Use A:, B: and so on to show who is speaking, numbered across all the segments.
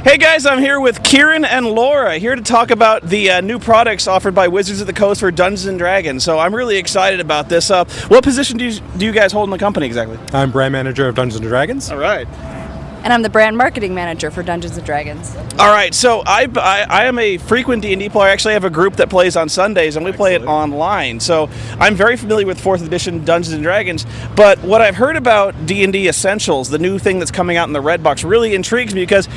A: Hey guys, I'm here with Kieran and Laura, here to talk about the new products offered by Wizards of the Coast for Dungeons & Dragons. So I'm really excited about this. What position do you guys hold in the company exactly?
B: I'm brand manager of Dungeons & Dragons.
A: All right.
C: And I'm the brand marketing manager for Dungeons & Dragons.
A: All right, so I am a frequent D&D player. I actually have a group that plays on Sundays, and we play it online. So I'm very familiar with 4th edition Dungeons & Dragons. But what I've heard about D&D Essentials, the new thing that's coming out in the Red Box, really intrigues me because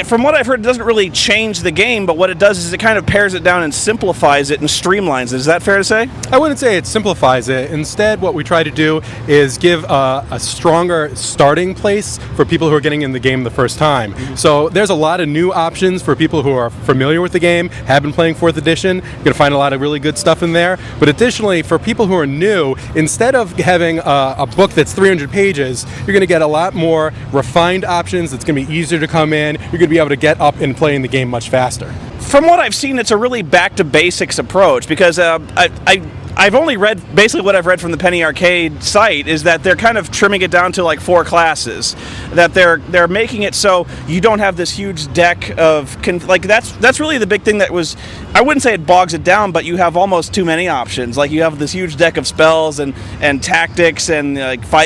A: from what I've heard, it doesn't really change the game, but what it does is it kind of pares it down and simplifies it and streamlines it. Is that fair to say?
B: I wouldn't say it simplifies it. Instead, what we try to do is give a stronger starting place for people who are getting in the game the first time. So there's a lot of new options for people who are familiar with the game, have been playing 4th edition. You're going to find a lot of really good stuff in there. But additionally, for people who are new, instead of having a book that's 300 pages, you're going to get a lot more refined options. It's going to be easier to come in. You're going to be able to get up and play in the game much faster.
A: From what I've seen, it's a really back-to-basics approach because I've only read, basically what I've read from the Penny Arcade site is that they're kind of trimming it down to like 4 classes. That they're making it so you don't have this huge deck of, that's really the big thing that was, I wouldn't say it bogs it down, but you have almost too many options. Like you have this huge deck of spells and tactics and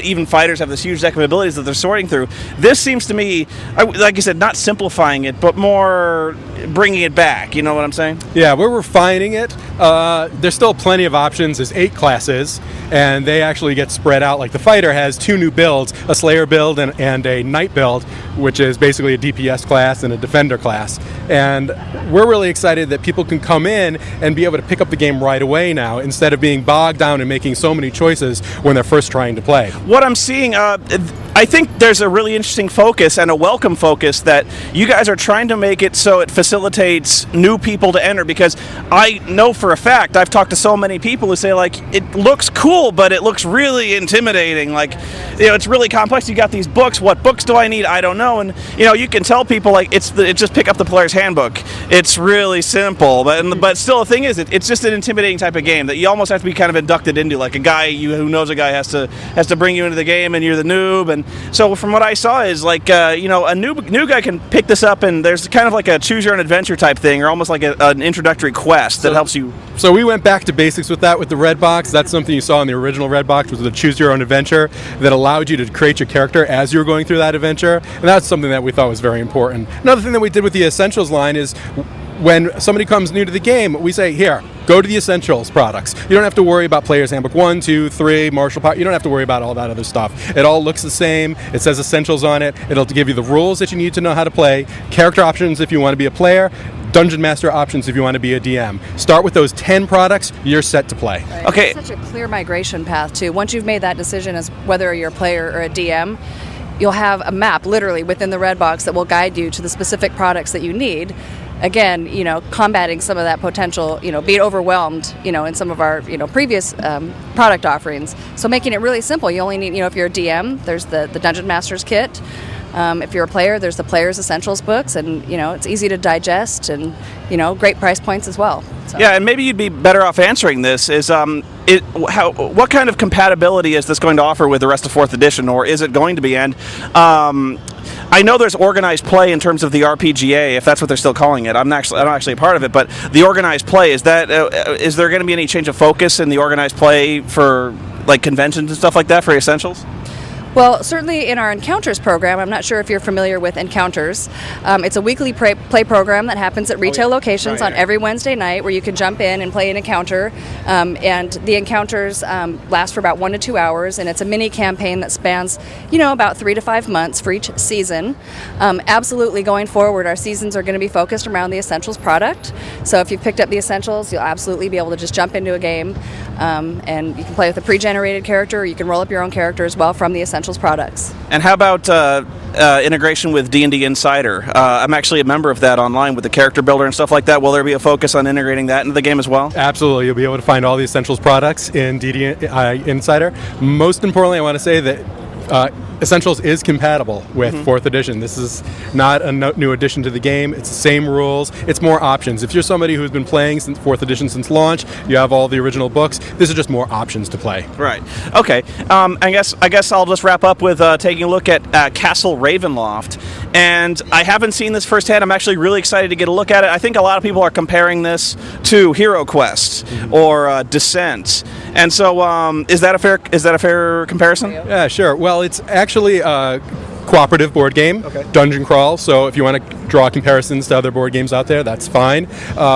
A: even fighters have this huge deck of abilities that they're sorting through. This seems to me, like I said, not simplifying it, but more bringing it back. You know what I'm saying?
B: Yeah, we're refining it. There's still plenty of options. There's 8 classes, and they actually get spread out. Like the fighter has 2 new builds, a Slayer build and a Knight build, which is basically a DPS class and a Defender class. And we're really excited that people can come in and be able to pick up the game right away now, instead of being bogged down and making so many choices when they're first trying to play.
A: What I'm seeing, I think there's a really interesting focus and a welcome focus that you guys are trying to make it so it facilitates new people to enter, because I know for a fact, I've talked to so many people who say, like, it looks cool, but it looks really intimidating. Like, it's really complex. You got these books. What books do I need? I don't know. And, you can tell people, like, it's just pick up the player's handbook. It's really simple. But still, the thing is, it's just an intimidating type of game that you almost have to be kind of inducted into. Like, a guy who knows a guy has to bring you into the game, and you're the noob. And so from what I saw is, like, a new guy can pick this up, and there's kind of like a choose-your-own-adventure type thing, or almost like an introductory quest that helps you.
B: So we went back to basics with that with the Red Box. That's something you saw in the original Red Box, was the choose-your-own-adventure that allowed you to create your character as you were going through that adventure, and that's something that we thought was very important. Another thing that we did with the Essentials line is when somebody comes new to the game, we say, here, go to the Essentials products. You don't have to worry about Player's Handbook 1, 2, 3, Martial Power. You don't have to worry about all that other stuff. It all looks the same. It says Essentials on it. It'll give you the rules that you need to know how to play, character options if you want to be a player, Dungeon Master options if you want to be a DM. Start with those 10 products, you're set to play.
C: Right.
A: Okay.
C: It's such a clear migration path, too. Once you've made that decision as whether you're a player or a DM, you'll have a map, literally, within the Red Box that will guide you to the specific products that you need. Again, combating some of that potential, being overwhelmed, in some of our, previous product offerings. So making it really simple. You only need, if you're a DM, there's the Dungeon Master's kit. If you're a player, there's the Player's Essentials books, and, it's easy to digest, and, great price points as well. So.
A: Yeah, and maybe you'd be better off answering this is, what kind of compatibility is this going to offer with the rest of 4th edition, or is it going to be? And I know there's organized play in terms of the RPGA, if that's what they're still calling it. I'm not actually a part of it, but the organized play, is there going to be any change of focus in the organized play for like conventions and stuff like that for Essentials?
C: Well, certainly in our Encounters program, I'm not sure if you're familiar with Encounters. It's a weekly play program that happens at retail locations on every Wednesday night, where you can jump in and play an encounter. And the Encounters last for about 1 to 2 hours, and it's a mini campaign that spans, about 3 to 5 months for each season. Absolutely, going forward, our seasons are going to be focused around the Essentials product. So if you've picked up the Essentials, you'll absolutely be able to just jump into a game, and you can play with a pre-generated character, or you can roll up your own character as well from the Essentials products.
A: And how about integration with D&D Insider? I'm actually a member of that online with the character builder and stuff like that. Will there be a focus on integrating that into the game as well?
B: Absolutely. You'll be able to find all the Essentials products in D&D Insider. Most importantly, I want to say that Essentials is compatible with 4th edition. This is not a new addition to the game. It's the same rules. It's more options. If you're somebody who's been playing since 4th edition since launch, you have all the original books. This is just more options to play.
A: Right. Okay. I guess I'll just wrap up with taking a look at Castle Ravenloft. and I haven't seen this firsthand. I'm actually really excited to get a look at it. I think a lot of people are comparing this to Hero Quest or Descent, and so is that a fair comparison?
B: Yeah, sure. Well, it's actually cooperative board game, dungeon crawl. So if you want to draw comparisons to other board games out there, that's fine.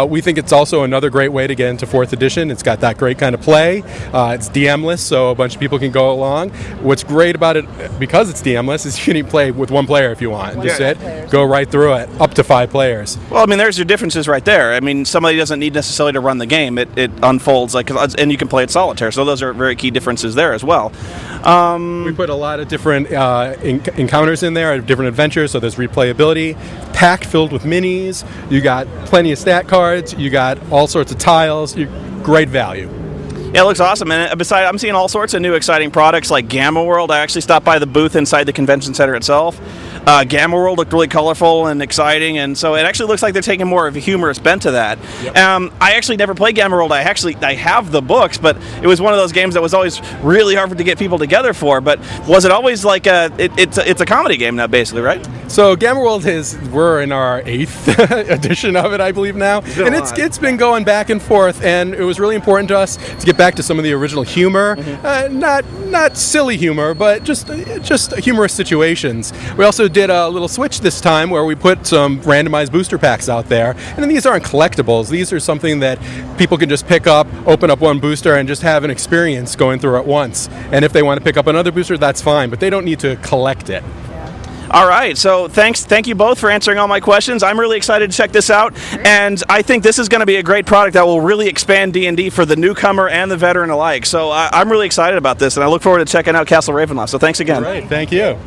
B: We think it's also another great way to get into 4th edition. It's got that great kind of play. It's DM-less, so a bunch of people can go along. What's great about it, because it's DM-less, is you can play with one player if you want. Just go right through it, up to 5 players.
A: Well, I mean, there's your differences right there. I mean, somebody doesn't need necessarily to run the game. It unfolds, and you can play it solitaire. So those are very key differences there as well.
B: We put a lot of different encounters in there, different adventures, so there's replayability. Pack filled with minis. You got plenty of stat cards. You got all sorts of tiles. Great value.
A: Yeah, it looks awesome. And besides, I'm seeing all sorts of new exciting products like Gamma World. I actually stopped by the booth inside the convention center itself. Gamma World looked really colorful and exciting, and so it actually looks like they're taking more of a humorous bent to that. Yep. I actually never played Gamma World. I have the books, but it was one of those games that was always really hard to get people together for. But was it always like it's a comedy game now, basically, right?
B: So Gamma World we're in our 8th edition of it, I believe now, and it's been going back and forth, and it was really important to us to get back to some of the original humor, not silly humor, but just humorous situations. We also did a little switch this time where we put some randomized booster packs out there, and these aren't collectibles. These are something that people can just pick up, open up one booster, and just have an experience going through it once. And if they want to pick up another booster, that's fine, but they don't need to collect it.
A: All right, so thank you both for answering all my questions. I'm really excited to check this out, and I think this is going to be a great product that will really expand D&D for the newcomer and the veteran alike. So I'm really excited about this, and I look forward to checking out Castle Ravenloft. So thanks again.
B: All right, thank you.